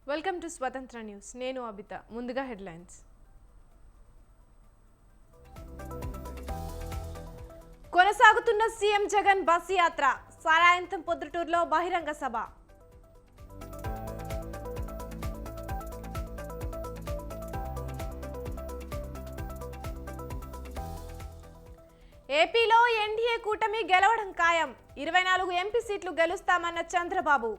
Welcome to స్వతంత్ర news. నేను అబిత. ముందుగా హెడ్లైన్స్. కొనసాగుతున్న సీఎం జగన్ బస్ యాత్ర. సారాయంతం పొద్దుటూరులో బహిరంగ సభ. ఏపీలో ఎన్డీఏ కూటమి గెలవడం ఖాయం. 24 ఎంపీ సీట్లు గెలుస్తామన్న చంద్రబాబు.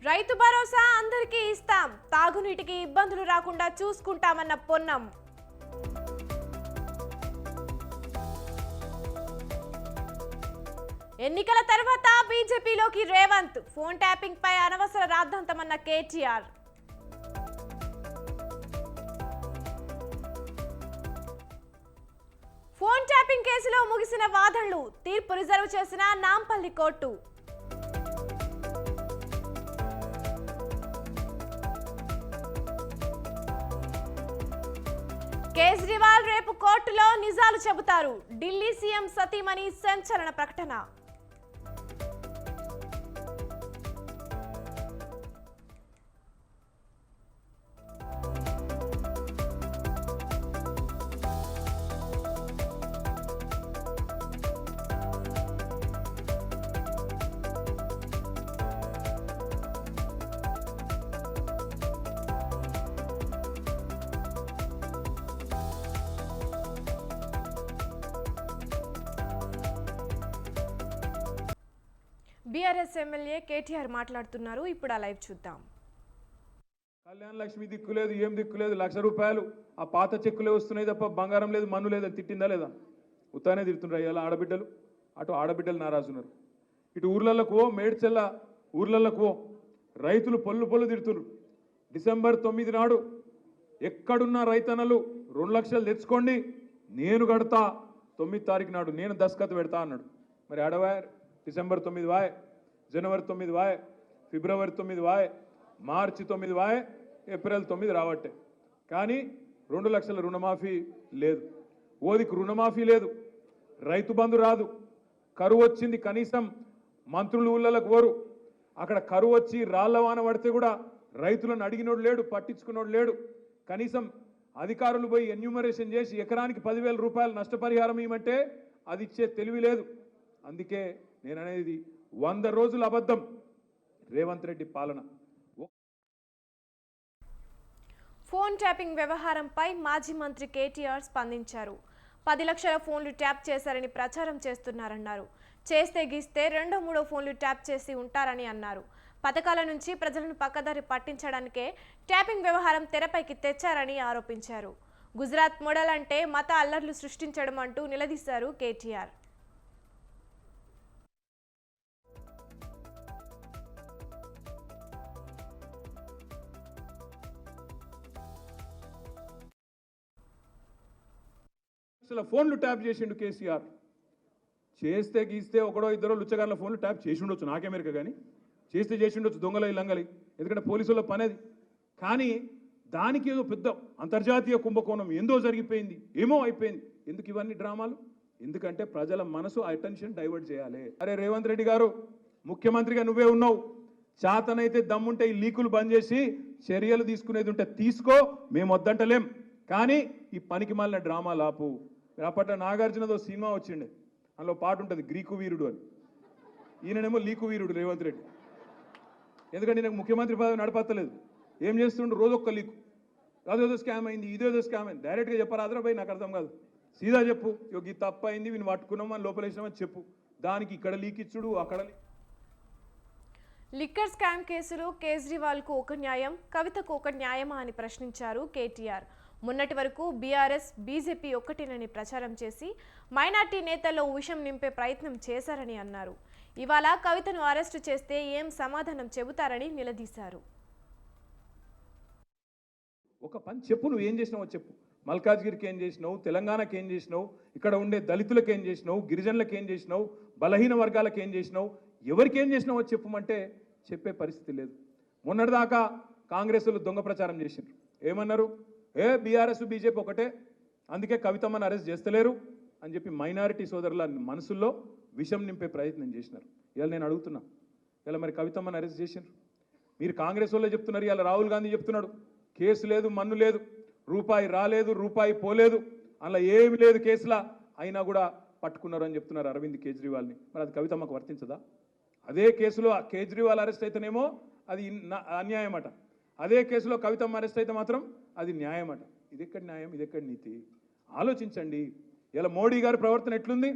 రైతు భరోసా అందరికీ ఇస్తాం. తాగునీటికి ఇబ్బందులు రాకుండా చూసుకుంటామన్న పొన్నం. ఎన్నికల తర్వాత బీజేపీలోకి రేవంత్. ఫోన్ ట్యాపింగ్ పై అనవసర రాద్ధాంతమన్న కేటీఆర్. ఫోన్ ట్యాపింగ్ కేసులో ముగిసిన వాదనలు. తీర్పు రిజర్వ్ చేసిన నాంపల్లి కోర్టు. కేజ్రీవాల్ రేపు కోర్టులో నిజాలు చెబుతారు. ఢిల్లీ సీఎం సతీమణి సంచలన ప్రకటన. బీఆర్ఎస్ ఎమ్మెల్యే కేటీఆర్ మాట్లాడుతున్నారు. ఇప్పుడు ఆ లైవ్ చూద్దాం. కళ్యాణ లక్ష్మి దిక్కు లేదు, ఏం దిక్కు లేదు. ₹1,00,000 ఆ పాత చెక్కులే వస్తున్నాయి తప్ప బంగారం లేదు, మన్ను లేదు. తిట్టిందా లేదా? ఉత్తానే తిడుతున్నారు అయ్యాల ఆడబిడ్డలు. అటు ఆడబిడ్డలు నారాజున్నారు. ఇటు ఊర్లలకు మేడ్చెల్ల ఊర్లలకు రైతులు పొల్లు తిడుతున్నారు. డిసెంబర్ 9 నాడు ఎక్కడున్న రైతన్నలు 2 లక్షలు తెచ్చుకోండి, నేను కడతా. 9 తారీఖు నాడు నేను దస్కత్ పెడతా అన్నాడు. మరి అడవాయర్ డిసెంబర్ 9 వాయ్, జనవరి 9 వాయ్, ఫిబ్రవరి 9 వాయ్, మార్చి 9 వాయ్, ఏప్రిల్ 9 రావట్టే. కానీ 2 లక్షల రుణమాఫీ లేదు. ఓదికి రుణమాఫీ లేదు, రైతు బంధు రాదు. కరువు వచ్చింది, కనీసం మంత్రులు ఊళ్ళకు పోరు. అక్కడ కరువు వచ్చి రాళ్లవాన పడితే కూడా రైతులను అడిగినోడు లేడు, పట్టించుకున్నోడు లేడు. కనీసం అధికారులు పోయి ఎన్యూమరేషన్ చేసి ఎకరానికి ₹10,000 నష్టపరిహారం ఇవ్వమంటే అది ఇచ్చే తెలివి లేదు. అందుకే నేను అనేది 100 రోజుల అబద్ధం రేవంత్ రెడ్డి పాలన. ఫోన్ ట్యాపింగ్ వ్యవహారంపై మాజీ మంత్రి కేటీఆర్ స్పందించారు. 10 లక్షల ఫోన్లు ట్యాప్ చేశారని ప్రచారం చేస్తున్నారన్నారు. చేస్తే గీస్తే 2-3 ఫోన్లు ట్యాప్ చేసి ఉంటారని అన్నారు. పథకాల నుంచి ప్రజలను పక్కదారి పట్టించడానికే ట్యాపింగ్ వ్యవహారం తెరపైకి తెచ్చారని ఆరోపించారు. గుజరాత్ మోడల్ అంటే మత అల్లర్లు సృష్టించడం అంటూ నిలదీశారు కేటీఆర్. ఫోన్లు ట్యాప్ చేసిండు కేసీఆర్. చేస్తే గీస్తే ఒకడో ఇద్దరో లుచ్చగారుల ఫోన్లు ట్యాప్ చేసి ఉండొచ్చు, నాకేమెరక. కానీ చేసి ఉండొచ్చు దొంగల లంగలి. ఎందుకంటే పోలీసుల పని అది. కానీ దానికి ఏదో పెద్ద అంతర్జాతీయ కుంభకోణం ఏందో జరిగిపోయింది, ఏమో అయిపోయింది. ఎందుకు ఇవన్నీ డ్రామాలు? ఎందుకంటే ప్రజల మనసు అటెన్షన్ డైవర్ట్ చేయాలి. అరే రేవంత్ రెడ్డి గారు, ముఖ్యమంత్రిగా నువ్వే ఉన్నావు. చేతనైతే దమ్ముంటే ఈ లీకులు బంద్ చేసి చర్యలు తీసుకునేది ఉంటే తీసుకో, మేము వద్దంటలేం. కానీ ఈ పనికి మాలిన డ్రామాలు ఆపు. అప్పట్లో నాగార్జునదో సినిమా వచ్చిండే, అందులో పాట ఉంటుంది గ్రీకు వీరుడు అని. ఈయననేమో లీకు వీరుడు రేవంత్ రెడ్డి. ఎందుకంటే నాకు ముఖ్యమంత్రి పదవి నడపత్తలేదు. ఏం చేస్తుండ్రు? రోజొక్క లీకు. అదేదో స్కామ్ అయింది, ఇదేదో స్కామ్ అయింది. డైరెక్ట్గా చెప్పారు ఆదరాబాయి, నాకు అర్థం కాదు. సీదా చెప్పు, ఈ తప్పు అయింది, వీని పట్టుకున్నామని లోపలేసినామని చెప్పు. దానికి ఇక్కడ లీక్ ఇచ్చుడు, అక్కడ లిక్కర్ స్కామ్ కేసులో కేజ్రీవాల్కు ఒక న్యాయం, కవితకు ఒక న్యాయమా అని ప్రశ్నించారు కేటీఆర్. మొన్నటి వరకు బీఆర్ఎస్ బీజేపీ ఒక్కటేనని ప్రచారం చేసి మైనార్టీ నేతల్లో విషం నింపే ప్రయత్నం చేశారని అన్నారు. ఇవాళ కవితను అరెస్టు చేస్తే ఏం సమాధానం చెబుతారని నిలదీశారు. ఒక పని చెప్పు, నువ్వు ఏం చేసినావో చెప్పు. మల్కాజ్గిరికి ఏం చేసినావు, తెలంగాణకి ఏం చేసినావు, ఇక్కడ ఉండే దళితులకు ఏం చేసినావు, గిరిజనులకు ఏం చేసినావు, బలహీన వర్గాలకు ఏం చేసినావు, ఎవరికి ఏం చేసినావో చెప్పమంటే చెప్పే పరిస్థితి లేదు. మొన్నటిదాకా కాంగ్రెస్ వాళ్ళు దొంగ ప్రచారం చేసిండ్రు. ఏమన్నారు? బీఆర్ఎస్ బీజేపీ ఒకటే, అందుకే కవితమ్మని అరెస్ట్ చేస్తలేరు అని చెప్పి మైనారిటీ సోదరుల మనసుల్లో విషం నింపే ప్రయత్నం చేసినారు. ఇవాళ నేను అడుగుతున్నా, ఇలా మరి కవితమ్మని అరెస్ట్ చేసినారు, మీరు కాంగ్రెస్ వాళ్ళే చెప్తున్నారు, ఇలా రాహుల్ గాంధీ చెప్తున్నాడు కేసు లేదు, మన్ను లేదు, రూపాయి రాలేదు, రూపాయి పోలేదు, అలా ఏమి లేదు కేసులా, అయినా కూడా పట్టుకున్నారు అని చెప్తున్నారు అరవింద్ కేజ్రీవాల్ని. మరి అది కవితమ్మకు వర్తించదా? అదే కేసులో కేజ్రీవాల్ అరెస్ట్ అయితేనేమో అది అన్యాయం అట, అదే కేసులో కవితమ్మ అరెస్ట్ అయితే మాత్రం అది న్యాయం అట. ఇది ఎక్కడి న్యాయం, ఇది ఎక్కడి నీతి? ఆలోచించండి. ఇలా మోడీ గారి ప్రవర్తన ఎట్లుంది?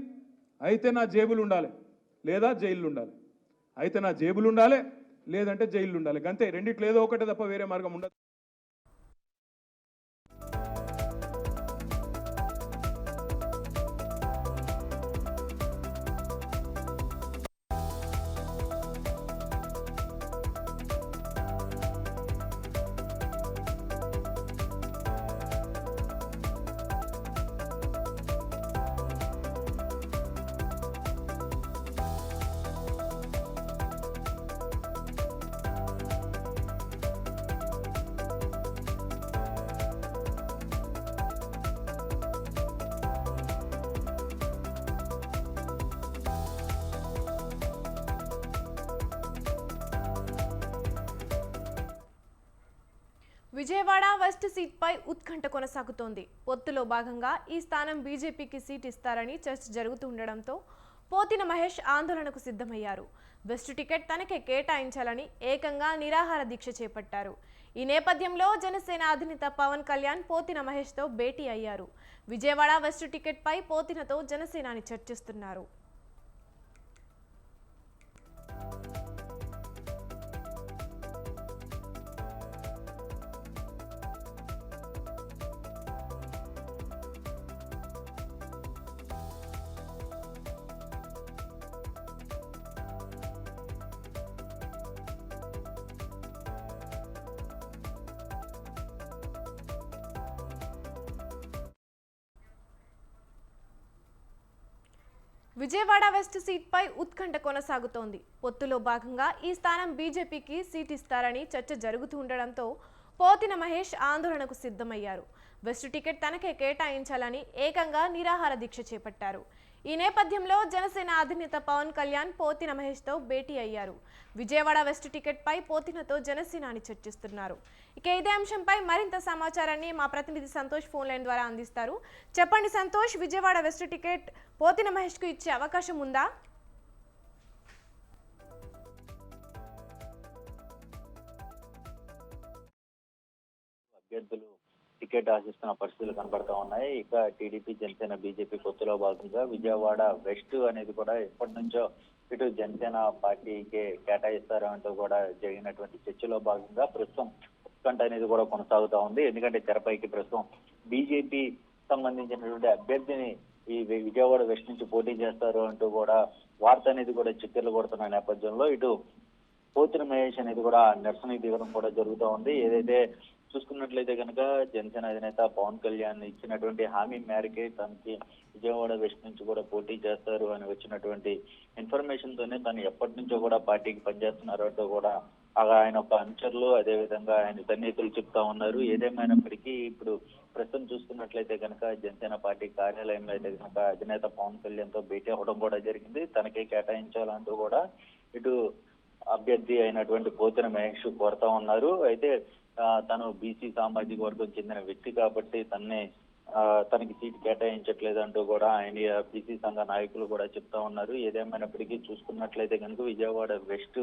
అయితే నా జేబులు ఉండాలి లేదా జైళ్ళు ఉండాలి, అయితే నా జేబులు ఉండాలి లేదంటే జైళ్ళు ఉండాలి, అంతే. రెండిట్లో ఏదో ఒకటే తప్ప వేరే మార్గం ఉండదు. విజయవాడ వెస్ట్ సీట్పై ఉత్కంఠ కొనసాగుతోంది. పొత్తులో భాగంగా ఈ స్థానం బీజేపీకి సీట్ ఇస్తారని చర్చ జరుగుతుండడంతో పోతిన మహేష్ ఆందోళనకు సిద్ధమయ్యారు. వెస్ట్ టికెట్ తనకే కేటాయించాలని ఏకంగా నిరాహార దీక్ష చేపట్టారు. ఈ నేపథ్యంలో జనసేన అధినేత పవన్ కళ్యాణ్ పోతిన మహేష్తో భేటీ అయ్యారు. విజయవాడ వెస్ట్ టికెట్పై పోతినతో జనసేనాని చర్చిస్తున్నారు. విజయవాడ వెస్ట్ సీట్పై ఉత్కంఠ కొనసాగుతోంది. పొత్తులో భాగంగా ఈ స్థానం బీజేపీకి సీట్ ఇస్తారని చర్చ జరుగుతుండడంతో పోతిన మహేష్ ఆందోళనకు సిద్ధమయ్యారు. వెస్ట్ టికెట్ తనకే కేటాయించాలని ఏకంగా నిరాహార దీక్ష చేపట్టారు. ఈ నేపథ్యంలో జనసేన అధినేత పవన్ కళ్యాణ్ పోతిన మహేష్తో భేటీ అయ్యారు. విజయవాడ వెస్ట్ టికెట్పై పోతినతో జనసేనాని చర్చిస్తున్నారు. ఇక ఇదే అంశంపై మరింత సమాచారాన్ని మా ప్రతినిధి సంతోష్ ఫోన్ లైన్ ద్వారా అందిస్తారు. చెప్పండి సంతోష్, విజయవాడ వెస్ట్ టికెట్ పోతిన మహేష్కు ఇచ్చే అవకాశం ఉందా? అభ్యర్థులు టికెట్ ఆశిస్తున్న పరిస్థితులు కనబడతా ఉన్నాయి. ఇక టీడీపీ జనసేన బీజేపీ పొత్తులో భాగంగా విజయవాడ వెస్ట్ అనేది కూడా ఎప్పటి నుంచో ఇటు జనసేన పార్టీకి కేటాయిస్తారు అంటూ కూడా జరిగినటువంటి చర్చలో భాగంగా ప్రస్తుతం ఉత్కంఠ అనేది కూడా కొనసాగుతా ఉంది. ఎందుకంటే తెరపైకి ప్రస్తుతం బీజేపీ సంబంధించినటువంటి అభ్యర్థిని ఈ విజయవాడ వెస్ట్ నుంచి పోటీ చేస్తారు అంటూ కూడా వార్త అనేది కూడా చక్కెర్లు కొడుతున్న నేపథ్యంలో ఇటు పోతిన మహేష్ అనేది కూడా నిరసన దిగడం కూడా జరుగుతూ ఉంది. ఏదైతే చూసుకున్నట్లయితే కనుక జనసేన అధినేత పవన్ కళ్యాణ్ ఇచ్చినటువంటి హామీ మేరకే తనకి విజయవాడ వెస్ట్ నుంచి కూడా పోటీ చేస్తారు అని వచ్చినటువంటి ఇన్ఫర్మేషన్ తోనే తను ఎప్పటి నుంచో కూడా పార్టీకి పనిచేస్తున్నారు అంటూ కూడా ఆయన ఒక అనుచరులు అదే విధంగా ఆయన సన్నిహితులు చెప్తా ఉన్నారు. ఏదేమైనప్పటికీ ఇప్పుడు ప్రస్తుతం చూసుకున్నట్లయితే కనుక జనసేన పార్టీ కార్యాలయంలో అయితే కనుక అధినేత పవన్ కళ్యాణ్ తో భేటీ అవ్వడం కూడా జరిగింది. తనకే కేటాయించాలంటూ కూడా ఇటు అభ్యర్థి అయినటువంటి పోతిన మహేష్ కోరుతా ఉన్నారు. అయితే తను బీసీ సామాజిక వర్గం చెందిన వ్యక్తి కాబట్టి తనకి సీట్ కేటాయించట్లేదు అంటూ కూడా ఆయన బీసీ సంఘ నాయకులు కూడా చెప్తా ఉన్నారు. ఏదేమైనప్పటికీ చూసుకున్నట్లయితే కనుక విజయవాడ వెస్ట్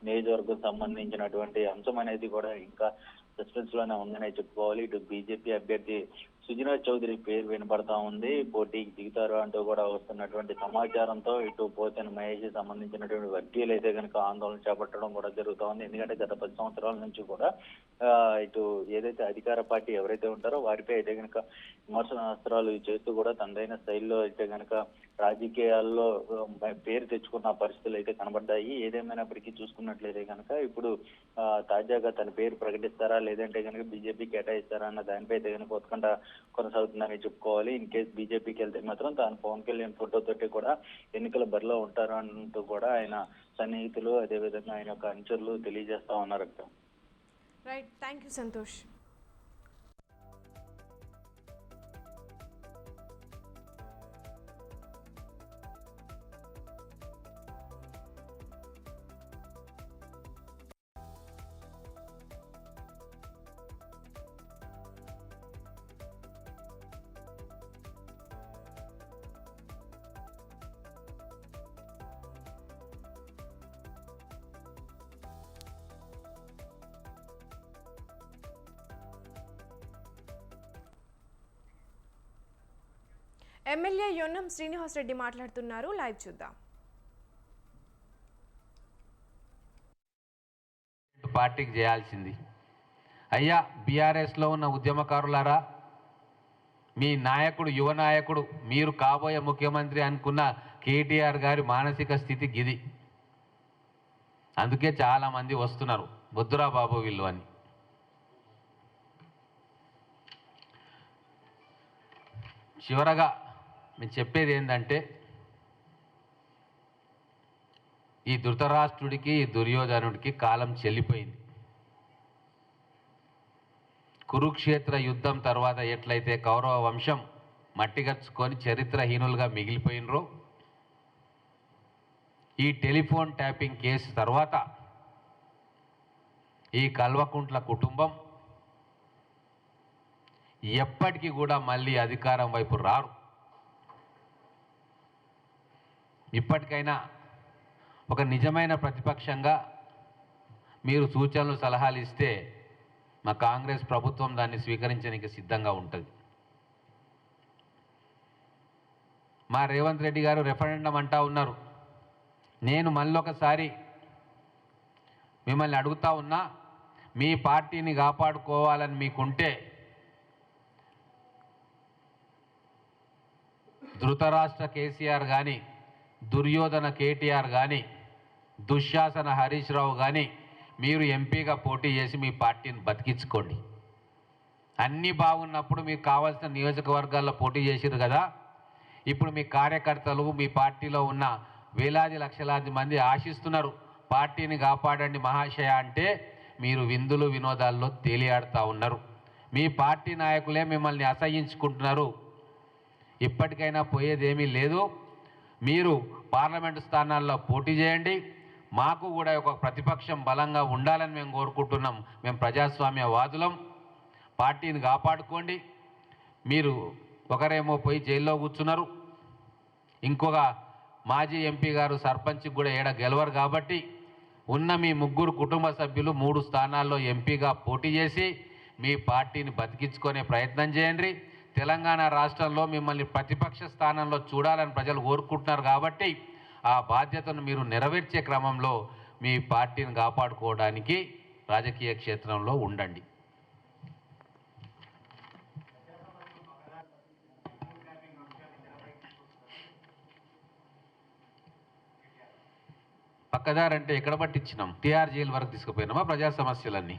నియోజకవర్గం సంబంధించినటువంటి అంశం అనేది కూడా ఇంకా సస్పెన్స్ లోనే ఉందనే చెప్పుకోవాలి. ఇటు బీజేపీ అభ్యర్థి సుజనా చౌదరి పేరు వినపడతా ఉంది. పోటీకి దిగుతారు అంటూ కూడా వస్తున్నటువంటి సమాచారంతో ఇటు పోతిన మహేష్ సంబంధించినటువంటి వర్గీయులు అయితే కనుక ఆందోళన చేపట్టడం కూడా జరుగుతూ ఉంది. ఎందుకంటే గత 10 సంవత్సరాల నుంచి కూడా ఇటు ఏదైతే అధికార పార్టీ ఎవరైతే ఉంటారో వారిపై అయితే కనుక విమర్శనాస్త్రాలు చేస్తూ కూడా తనదైన శైలిలో అయితే కనుక రాజకీయాల్లో పేరు తెచ్చుకున్న పరిస్థితులు అయితే కనబడ్డాయి. ఏదేమైనప్పటికీ చూసుకున్నట్లయితే కనుక ఇప్పుడు తాజాగా తన పేరు ప్రకటిస్తారా లేదంటే కనుక బీజేపీ కేటాయిస్తారా అన్న దానిపై అయితే కనుక ఉత్కంఠ కొనసాగుతుందని చెప్పుకోవాలి. ఇన్ కేసు బీజేపీకి వెళ్తే మాత్రం తాను పవన్ కళ్యాణ్ ఫోటోతోటి కూడా ఎన్నికల బరిలో ఉంటారు అంటూ కూడా ఆయన సన్నిహితులు అదేవిధంగా ఆయన యొక్క అనుచరులు తెలియజేస్తా ఉన్నారు. Right, thank you Santosh. MLA Yennam Srinivasa Reddy మాట్లాడుతున్నారు. లైవ్ చూద్దాం. పార్టీకి చేయాల్సింది అయ్యా, బీఆర్ఎస్లో ఉన్న ఉద్యమకారులారా, మీ నాయకుడు యువ నాయకుడు మీరు కాబోయే ముఖ్యమంత్రి అనుకున్న కేటీఆర్ గారి మానసిక స్థితి గిది. అందుకే చాలామంది వస్తున్నారు వద్దురా బాబు వీళ్ళు అని. చివరగా నేను చెప్పేది ఏంటంటే, ఈ ధృతరాష్ట్రుడికి ఈ దుర్యోధనుడికి కాలం చెల్లిపోయింది. కురుక్షేత్ర యుద్ధం తర్వాత ఎట్లయితే కౌరవ వంశం మట్టిగచ్చుకొని చరిత్రహీనులుగా మిగిలిపోయినరో, ఈ టెలిఫోన్ ట్యాపింగ్ కేసు తర్వాత ఈ కల్వకుంట్ల కుటుంబం ఎప్పటికీ కూడా మళ్ళీ అధికారం వైపు రారు. ఇప్పటికైనా ఒక నిజమైన ప్రతిపక్షంగా మీరు సూచనలు సలహాలు ఇస్తే మా కాంగ్రెస్ ప్రభుత్వం దాన్ని స్వీకరించడానికి సిద్ధంగా ఉంటుంది. మా రేవంత్ రెడ్డి గారు రెఫరెండం అంటా ఉన్నారు. నేను మళ్ళొకసారి మిమ్మల్ని అడుగుతా ఉన్నా, మీ పార్టీని కాపాడుకోవాలని మీకుంటే ధృతరాష్ట్ర కేసీఆర్ కానీ, దుర్యోధన కేటీఆర్ కానీ, దుశ్శాసన హరీష్ రావు కానీ మీరు ఎంపీగా పోటీ చేసి మీ పార్టీని బతికించుకోండి. అన్నీ బాగున్నప్పుడు మీకు కావాల్సిన నియోజకవర్గాల్లో పోటీ చేసిరు కదా, ఇప్పుడు మీ కార్యకర్తలు మీ పార్టీలో ఉన్న వేలాది లక్షలాది మంది ఆశిస్తున్నారు పార్టీని కాపాడండి మహాశయ అంటే, మీరు విందులు వినోదాల్లో తేలియాడుతూ ఉన్నారు. మీ పార్టీ నాయకులే మిమ్మల్ని అసహ్యించుకుంటున్నారు. ఇప్పటికైనా పోయేదేమీ లేదు. మీరు పార్లమెంటు స్థానాల్లో పోటీ చేయండి. మాకు కూడా ఒక ప్రతిపక్షం బలంగా ఉండాలని మేము కోరుకుంటున్నాం. మేము ప్రజాస్వామ్యవాదులం. పార్టీని కాపాడుకోండి. మీరు ఒకరేమో పోయి జైల్లో కూర్చున్నారు, ఇంకొక మాజీ ఎంపీ గారు సర్పంచ్కి కూడా ఏడ గెలవరు కాబట్టి ఉన్న మీ ముగ్గురు కుటుంబ సభ్యులు 3 స్థానాల్లో ఎంపీగా పోటీ చేసి మీ పార్టీని బతికించుకునే ప్రయత్నం చేయండి. తెలంగాణ రాష్ట్రంలో మిమ్మల్ని ప్రతిపక్ష స్థానంలో చూడాలని ప్రజలు కోరుకుంటున్నారు కాబట్టి ఆ బాధ్యతను మీరు నెరవేర్చే క్రమంలో మీ పార్టీని కాపాడుకోవడానికి రాజకీయ క్షేత్రంలో ఉండండి. పక్కదారంటే ఎక్కడ పట్టించినాం? టీఆర్ జైలు వరకు తీసుకుపోయినామా? ప్రజా సమస్యలన్నీ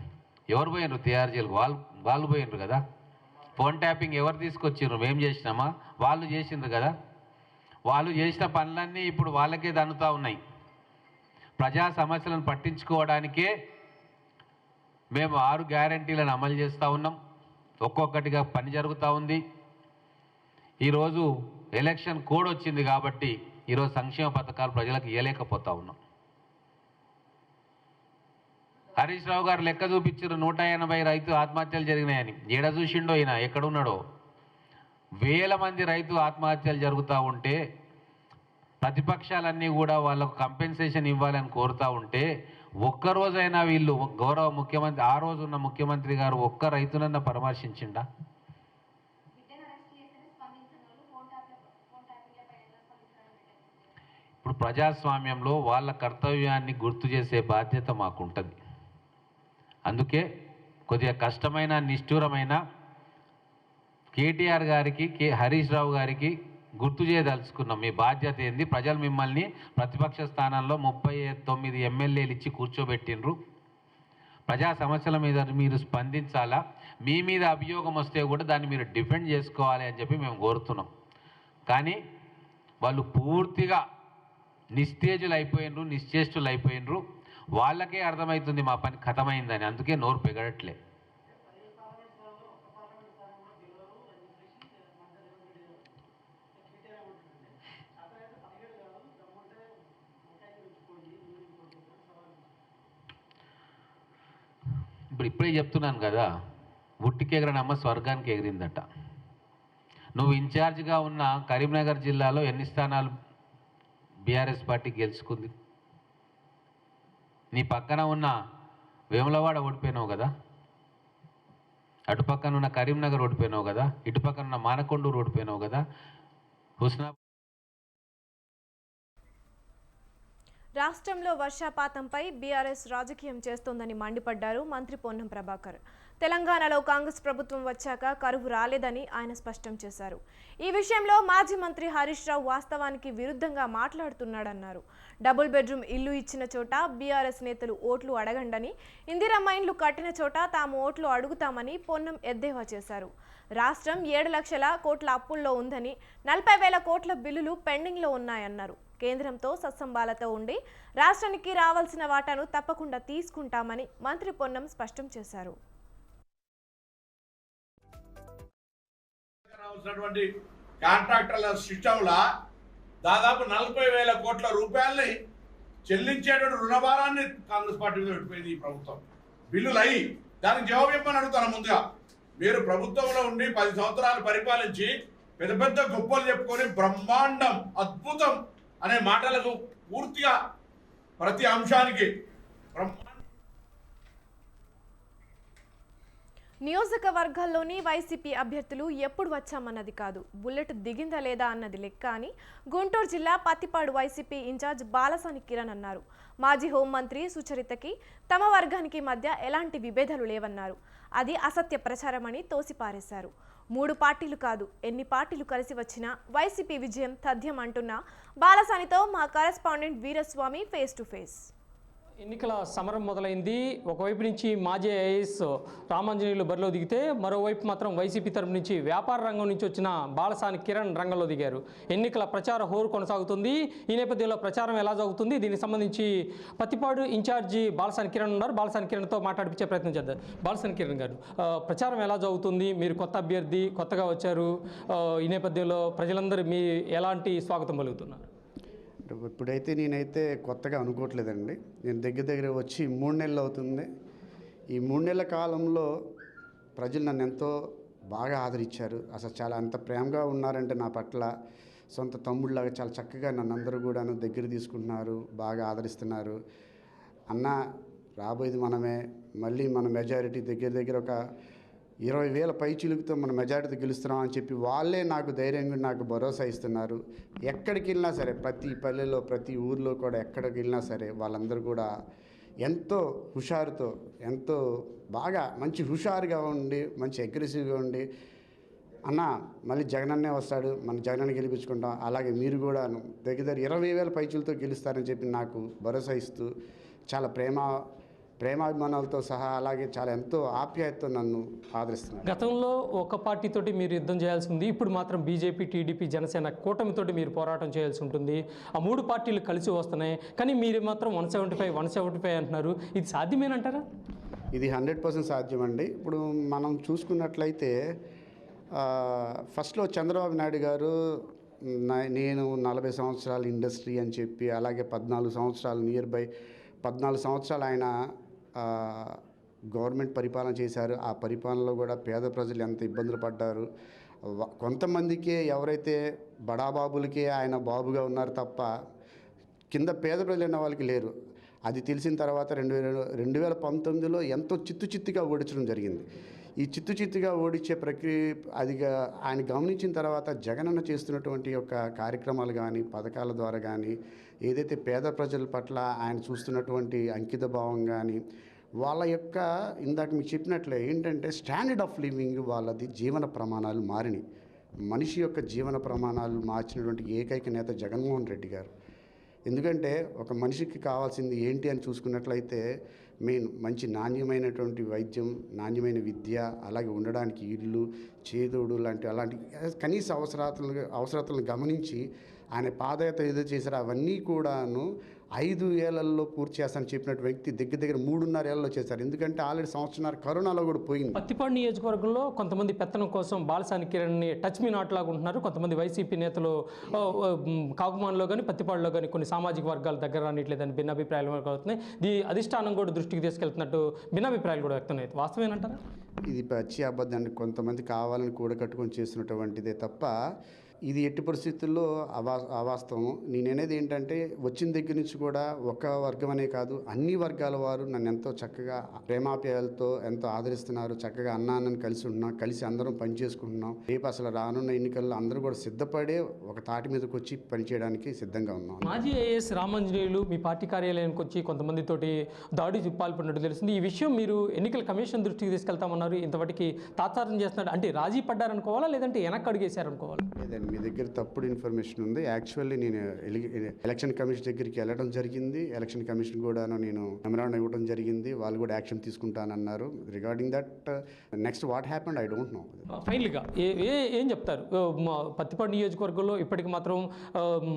ఎవరు పోయినరు? టీఆర్ జైలుకు వాళ్ళు పోయినరు కదా. ఫోన్ ట్యాపింగ్ ఎవరు తీసుకొచ్చిండ్రు? మేము చేసినామా? వాళ్ళు చేసిండ్రు కదా. వాళ్ళు చేసిన పనులన్నీ ఇప్పుడు వాళ్ళకే దన్నుతూ ఉన్నాయి. ప్రజా సమస్యలను పట్టించుకోవడానికే మేము 6 గ్యారంటీలను అమలు చేస్తూ ఉన్నాం. ఒక్కొక్కటిగా పని జరుగుతూ ఉంది. ఈరోజు ఎలక్షన్ కోడ్ వచ్చింది కాబట్టి ఈరోజు సంక్షేమ పథకాలు ప్రజలకు ఇవ్వలేకపోతా ఉన్నాం. హరీష్ రావు గారు లెక్క చూపించారు 180 రైతు ఆత్మహత్యలు జరిగినాయని. ఏడ చూసిండో ఈయన, ఎక్కడున్నాడో. వేల మంది రైతు ఆత్మహత్యలు జరుగుతూ ఉంటే ప్రతిపక్షాలన్నీ కూడా వాళ్ళకు కంపెన్సేషన్ ఇవ్వాలని కోరుతూ ఉంటే ఒక్కరోజైనా వీళ్ళు గౌరవ ముఖ్యమంత్రి, ఆ రోజు ఉన్న ముఖ్యమంత్రి గారు ఒక్క రైతునన్నా పరామర్శించిండా? ఇప్పుడు ప్రజాస్వామ్యంలో వాళ్ళ కర్తవ్యాన్ని గుర్తు చేసే బాధ్యత మాకుంటుంది. అందుకే కొద్దిగా కష్టమైన నిష్ఠూరమైన కేటీఆర్ గారికి హరీష్ రావు గారికి గుర్తు చేయదలుచుకున్నాం. మీ బాధ్యత ఏంది? ప్రజలు మిమ్మల్ని ప్రతిపక్ష స్థానంలో 39 ఎమ్మెల్యేలు ఇచ్చి కూర్చోబెట్టినరు. ప్రజా సమస్యల మీద మీరు స్పందించాలా. మీ మీద అభియోగం వస్తే కూడా దాన్ని మీరు డిఫెండ్ చేసుకోవాలి అని చెప్పి మేము కోరుతున్నాం. కానీ వాళ్ళు పూర్తిగా నిస్తేజులు అయిపోయినరు, నిశ్చేష్టులు అయిపోయినరు. వాళ్ళకే అర్థమవుతుంది మా పని ఖతమైందని. అందుకే నోరు పెగడట్లే. ఇప్పుడే చెప్తున్నాను కదా, ఉట్టికి ఎగరనమ్మ స్వర్గానికి ఎగిరిందట. నువ్వు ఇన్ఛార్జిగా ఉన్న కరీంనగర్ జిల్లాలో ఎన్ని స్థానాలు బీఆర్ఎస్ పార్టీ గెలుచుకుంది? నీ పక్కన ఉన్న వేములవాడ ఓడిపోయినావు కదా, అటుపక్కన ఉన్న కరీంనగర్ ఓడిపోయినావు కదా, ఇటుపక్కన ఉన్న మానకొండూరు ఓడిపోయినావు కదా. హుస్నాబాద్ రాష్ట్రంలో వర్షపాతంపై బీఆర్ఎస్ రాజకీయం చేస్తోందని మండిపడ్డారు మంత్రి పొన్నం ప్రభాకర్. తెలంగాణలో కాంగ్రెస్ ప్రభుత్వం వచ్చాక కరువు రాలేదని ఆయన స్పష్టం చేశారు. ఈ విషయంలో మాజీ మంత్రి హరీష్ రావు వాస్తవానికి విరుద్ధంగా మాట్లాడుతున్నాడన్నారు. డబుల్ బెడ్రూమ్ ఇల్లు ఇచ్చిన చోట బీఆర్ఎస్ నేతలు ఓట్లు అడగండని, ఇందిరమ్మ ఇండ్లు కట్టిన చోట తాము ఓట్లు అడుగుతామని పొన్నం ఎద్దేవా చేశారు. రాష్ట్రం 7 లక్షల కోట్ల అప్పుల్లో ఉందని, 40,000 కోట్ల బిల్లులు పెండింగ్లో ఉన్నాయన్నారు. కేంద్రంతో సత్సంబాలతో ఉండి రాష్ట్రానికి రావాల్సిన వాటాను తప్పకుండా తీసుకుంటామని మంత్రి పొన్నం స్పష్టం చేశారు. కాంట్రాక్టర్ల సిస్టంలా దాదాపు 40,000 కోట్ల రూపాయలని చెల్లించేటువంటి రుణభారాన్ని కాంగ్రెస్ పార్టీ మీద పెట్టిపోయింది ఈ ప్రభుత్వం. బిల్లులు అయ్యి దానికి జవాబు ఇవ్వమని అడుగుతాను. ముందుగా మీరు ప్రభుత్వంలో ఉండి 10 సంవత్సరాలు పరిపాలించి పెద్ద పెద్ద గొప్పలు చెప్పుకొని బ్రహ్మాండం అద్భుతం అనే మాటలకు పూర్తిగా ప్రతి అంశానికి నియోజకవర్గాల్లోని వైసీపీ అభ్యర్థులు ఎప్పుడు వచ్చామన్నది కాదు, బుల్లెట్ దిగిందా లేదా అన్నది లెక్క అని గుంటూరు జిల్లా పత్తిపాడు వైసీపీ ఇన్ఛార్జ్ బాలసాని కిరణ్ అన్నారు. మాజీ హోంమంత్రి సుచరితకి తమ వర్గానికి మధ్య ఎలాంటి విభేదాలు లేవన్నారు. అది అసత్య ప్రచారమని తోసిపారేశారు. 3 పార్టీలు కాదు, ఎన్ని పార్టీలు కలిసి వచ్చినా వైసీపీ విజయం తథ్యం అంటున్న బాలసానితో మా correspondent Veeraswamy face to face. ఎన్నికల సమరం మొదలైంది. ఒకవైపు నుంచి మాజీ ఐఏఎస్ రామాంజనేయులు బరిలో దిగితే, మరోవైపు మాత్రం వైసీపీ తరపు నుంచి వ్యాపార రంగం నుంచి వచ్చిన బాలసాని కిరణ్ రంగంలో దిగారు. ఎన్నికల ప్రచార హోరు కొనసాగుతుంది. ఈ నేపథ్యంలో ప్రచారం ఎలా జరుగుతుంది, దీనికి సంబంధించి పత్తిపాడు ఇన్ఛార్జి బాలసాని కిరణ్ ఉన్నారు. బాలసాని కిరణ్తో మాట్లాడిపించే ప్రయత్నం చేద్దాం. బాలసాని కిరణ్ గారు, ప్రచారం ఎలా జరుగుతుంది? మీరు కొత్త అభ్యర్థి, కొత్తగా వచ్చారు. ఈ నేపథ్యంలో ప్రజలందరూ మీ ఎలాంటి స్వాగతం పలుకుతున్నారు? ఇప్పుడైతే నేనైతే కొత్తగా అనుకోవట్లేదండి. నేను దగ్గర వచ్చి 3 నెలలు అవుతుంది. ఈ 3 నెలల కాలంలో ప్రజలు నన్ను ఎంతో బాగా ఆదరించారు. అసలు చాలా అంత ప్రేమగా ఉన్నారంటే నా పట్ల సొంత తమ్ముళ్ళలాగా చాలా చక్కగా నన్ను అందరూ కూడాను దగ్గర తీసుకుంటున్నారు, బాగా ఆదరిస్తున్నారు. అన్న రాబోయేది మనమే, మళ్ళీ మన మెజారిటీ దగ్గర ఒక 20,000 పైచిలుకుతో మన మెజారిటీ గెలుస్తున్నాం అని చెప్పి వాళ్ళే నాకు ధైర్యంగా నాకు భరోసా ఇస్తున్నారు. ఎక్కడికి వెళ్ళినా సరే, ప్రతి పల్లెలో ప్రతి ఊర్లో కూడా ఎక్కడికి వెళ్ళినా సరే వాళ్ళందరూ కూడా ఎంతో హుషారుతో, ఎంతో బాగా మంచి హుషారుగా ఉండి, మంచి అగ్రెసివ్గా ఉండి, అన్న మళ్ళీ జగనన్నే వస్తాడు, మన జగనన్న గెలిపించుకుంటాం, అలాగే మీరు కూడా దగ్గర 20,000 పైచులతో గెలుస్తారని చెప్పి నాకు భరోసా ఇస్తూ చాలా ప్రేమాభిమానాలతో సహా అలాగే చాలా ఎంతో ఆప్యాయతతో నన్ను ఆదరిస్తున్నారు. గతంలో ఒక పార్టీతోటి మీరు యుద్ధం చేయాల్సి ఉంది. ఇప్పుడు మాత్రం బీజేపీ, టీడీపీ, జనసేన కూటమితోటి మీరు పోరాటం చేయాల్సి ఉంటుంది. ఆ 3 పార్టీలు కలిసి వస్తున్నాయి, కానీ మీరు మాత్రం 175 అంటున్నారు. ఇది సాధ్యమేనంటారా? ఇది 100% సాధ్యమండి. ఇప్పుడు మనం చూసుకున్నట్లయితే ఫస్ట్లో చంద్రబాబు నాయుడు గారు నేను 40 సంవత్సరాల ఇండస్ట్రీ అని చెప్పి, అలాగే 14 సంవత్సరాలు నియర్ బై 14 సంవత్సరాలు ఆయన గవర్నమెంట్ పరిపాలన చేశారు. ఆ పరిపాలనలో కూడా పేద ప్రజలు ఎంత ఇబ్బందులు పడ్డారు. కొంతమందికే, ఎవరైతే బడాబాబులకే ఆయన బాబుగా ఉన్నారు తప్ప కింద పేద ప్రజలు అన్న వాళ్ళకి లేరు. అది తెలిసిన తర్వాత 2019లో ఎంతో చిత్తుగా ఓడించడం జరిగింది. ఈ చిత్తుగా ఓడించే ప్రక్రియ ఆయన గమనించిన తర్వాత జగనన్న చేస్తున్నటువంటి యొక్క కార్యక్రమాలు కానీ, పథకాల ద్వారా కానీ, ఏదైతే పేద ప్రజల పట్ల ఆయన చూస్తున్నటువంటి అంకిత భావం కానీ, వాళ్ళ యొక్క ఇందాక మీకు చెప్పినట్లే ఏంటంటే స్టాండర్డ్ ఆఫ్ లివింగ్, వాళ్ళది జీవన ప్రమాణాలు మారినాయి. మనిషి యొక్క జీవన ప్రమాణాలు మార్చినటువంటి ఏకైక నేత జగన్మోహన్ రెడ్డి గారు. ఎందుకంటే ఒక మనిషికి కావాల్సింది ఏంటి అని చూసుకున్నట్లయితే మెయిన్ మంచి నాణ్యమైనటువంటి వైద్యం, నాణ్యమైన విద్య, అలాగే ఉండడానికి ఇల్లు, చేదోడు అలాంటి కనీస అవసరాలను గమనించి ఆయన పాదయాత్ర ఏదో చేశారో అవన్నీ కూడాను 5 ఏళ్లలో పూర్తి చేస్తానని చెప్పినట్టు వ్యక్తి దగ్గర 3.5 ఏళ్లలో చేశారు. ఎందుకంటే ఆల్రెడీ సంవత్సరాలు కరోనాలో కూడా పోయింది. పత్తిపాడు నియోజకవర్గంలో కొంతమంది పెత్తనం కోసం బాలసాని కిరణ్ని టచ్ మీ నాట్ లాగా ఉంటున్నారు. కొంతమంది వైసీపీ నేతలు కాకుమాన్లో కానీ, పత్తిపాడులో కానీ కొన్ని సామాజిక వర్గాల దగ్గర రానిట్లేదని భిన్నాభిప్రాయాలు అవుతున్నాయి. అధిష్టానం కూడా దృష్టికి తీసుకెళ్తున్నట్టు భిన్నాభిప్రాయాలు కూడా వ్యక్తం అవుతాయి. వాస్తవేనంటారా? ఇది పచ్చి అబద్ధాన్ని కొంతమంది కావాలని కూడకట్టుకొని చేస్తున్నటువంటిదే తప్ప ఇది ఎట్టి పరిస్థితుల్లో అవాస్తవం. నేననేది ఏంటంటే వచ్చిన దగ్గర నుంచి కూడా ఒక వర్గం అనే కాదు, అన్ని వర్గాల వారు నన్ను ఎంతో చక్కగా ప్రేమాప్యాయాలతో ఎంతో ఆదరిస్తున్నారు. చక్కగా అన్నాన్ని కలిసి ఉంటున్నాం, కలిసి అందరం పనిచేసుకుంటున్నాం. రేపు అసలు రానున్న ఎన్నికల్లో అందరూ కూడా సిద్ధపడే ఒక తాటి మీదకి వచ్చి పనిచేయడానికి సిద్ధంగా ఉన్నాం. మాజీ ఐఏఎస్ రామాంజనేయులు మీ పార్టీ కార్యాలయానికి వచ్చి కొంతమందితోటి దాడి పాల్పడినట్టు తెలిసింది. ఈ విషయం మీరు ఎన్నికల కమిషన్ దృష్టికి తీసుకెళ్తామన్నారు. ఇంతవరకు తాత్సారం చేస్తున్నాడు అంటే రాజీ పడ్డారనుకోవాలా, లేదంటే వెనక్కి అడిగేశారనుకోవాలా? లేదండి, మీ దగ్గర తప్పుడు ఇన్ఫర్మేషన్ ఉంది. యాక్చువల్లీ నేను ఎలక్షన్ కమిషన్ దగ్గరికి వెళ్ళడం జరిగింది. ఎలక్షన్ కమిషన్ కూడా నేను మెమరాండం ఇవ్వడం జరిగింది. వాళ్ళు కూడా యాక్షన్ తీసుకుంటానన్నారు. Regarding that next what happened I don't know. ఫైనల్గా ఏం చెప్తారు? పత్తిపాడు నియోజకవర్గంలో ఇప్పటికి మాత్రం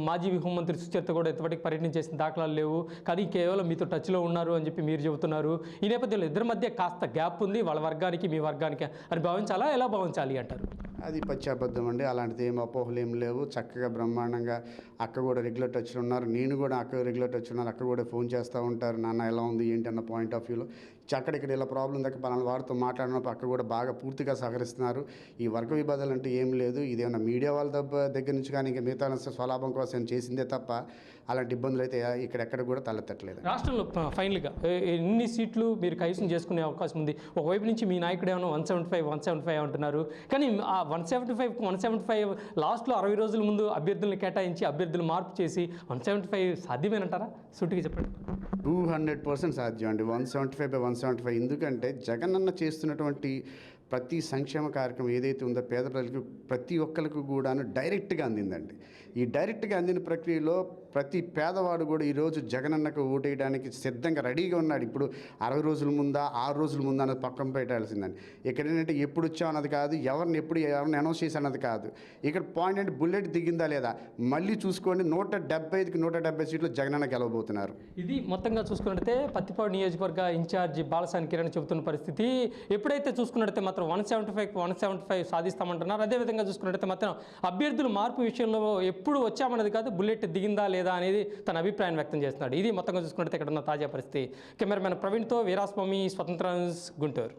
మాజీ హోంమంత్రి సుచరిత కూడా ఇంతవరకు పర్యటన చేసిన దాఖలాలు లేవు, కానీ కేవలం మీతో టచ్లో ఉన్నారు అని చెప్పి మీరు చెబుతున్నారు. ఈ నేపథ్యంలో ఇద్దరి మధ్య కాస్త గ్యాప్ ఉంది, వాళ్ళ వర్గానికి మీ వర్గానికి అని భావించాలా, ఎలా భావించాలి అంటారు? అది పచ్చాబద్ధం అండి. అలాంటిది ఏం అపోహలు ఏం లేవు. చక్కగా బ్రహ్మాండంగా అక్క కూడా రెగ్యులర్ టచ్లో ఉన్నారు. నేను కూడా అక్క రెగ్యులర్ టచ్ ఉన్నారు. అక్క కూడా ఫోన్ చేస్తూ ఉంటారు, నాన్న ఎలా ఉంది ఏంటి అన్న పాయింట్ ఆఫ్ వ్యూలో. అక్కడిక్కడ ఇలా ప్రాబ్లం దగ్గర పలానా వారితో మాట్లాడినప్పుడు అక్క కూడా బాగా పూర్తిగా సహకరిస్తున్నారు. ఈ వర్గ విభేదాలు అంటే ఏం లేదు. ఇదేమన్నా మీడియా వాళ్ళ దగ్గర నుంచి కానీ ఇంకా మిగతా స్వలాభం కోసం చేసిందే తప్ప అలాంటి ఇబ్బందులు అయితే ఇక్కడెక్కడ కూడా తలెత్తట్లేదు. రాష్ట్రంలో ఫైనల్గా ఎన్ని సీట్లు మీరు కైవసం చేసుకునే అవకాశం ఉంది? ఒకవైపు నుంచి మీ నాయకుడు ఏమో 175 అంటున్నారు, కానీ ఆ 175 లాస్ట్లో 60 రోజుల ముందు అభ్యర్థులను కేటాయించి అభ్యర్థులు మార్పు చేసి 175 సాధ్యమేనంటారా? సూటిగా చెప్పండి. 200% సాధ్యం అండి. 175/175. ఎందుకంటే జగనన్న చేస్తున్నటువంటి ప్రతి సంక్షేమ కార్యక్రమం ఏదైతే ఉందో పేద ప్రజలకు ప్రతి ఒక్కరికి కూడాను డైరెక్ట్గా అందిందండి. ఈ డైరెక్ట్గా అందిన ప్రక్రియలో ప్రతి పేదవాడు కూడా ఈరోజు జగనన్నకు ఓటేయడానికి సిద్ధంగా రెడీగా ఉన్నాడు. ఇప్పుడు 60 రోజుల ముందా 6 రోజుల ముందా అన్నది పక్కన పెట్టాల్సిందండి. ఇక్కడ ఏంటంటే ఎప్పుడు వచ్చావు అన్నది కాదు, ఎవరిని అనౌన్స్ చేసి అన్నది కాదు. ఇక్కడ పాయింట్ అంటే బుల్లెట్ దిగిందా లేదా మళ్ళీ చూసుకోండి. 175కి 170 సీట్లు జగనన్న గెలవబోతున్నారు. ఇది మొత్తంగా చూసుకున్నట్టయితే పత్తిపాడు నియోజకవర్గ ఇన్ఛార్జి బాలసాని కిరణ్ చెబుతున్న పరిస్థితి. ఎప్పుడైతే చూసుకున్నట్టయితే మాత్రం 175 సాధిస్తామంటున్నారు. అదేవిధంగా చూసుకున్నట్టయితే మాత్రం అభ్యర్థుల మార్పు విషయంలో ఎప్పుడు వచ్చామన్నది కాదు, బుల్లెట్ దిగిందా లేదా అనేది తన అభిప్రాయం వ్యక్తం చేస్తున్నాడు. ఇది మొత్తంగా చూసుకున్నట్టయితే ఇక్కడ ఉన్న తాజా పరిస్థితి. కెమెరామెన్ ప్రవీణ్తో వీరాస్వామి, స్వతంత్ర న్యూస్, గుంటూరు.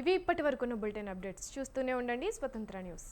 ఇవి ఇప్పటి వరకున్న బులెటిన్ అప్డేట్స్. చూస్తూనే ఉండండి స్వతంత్ర న్యూస్.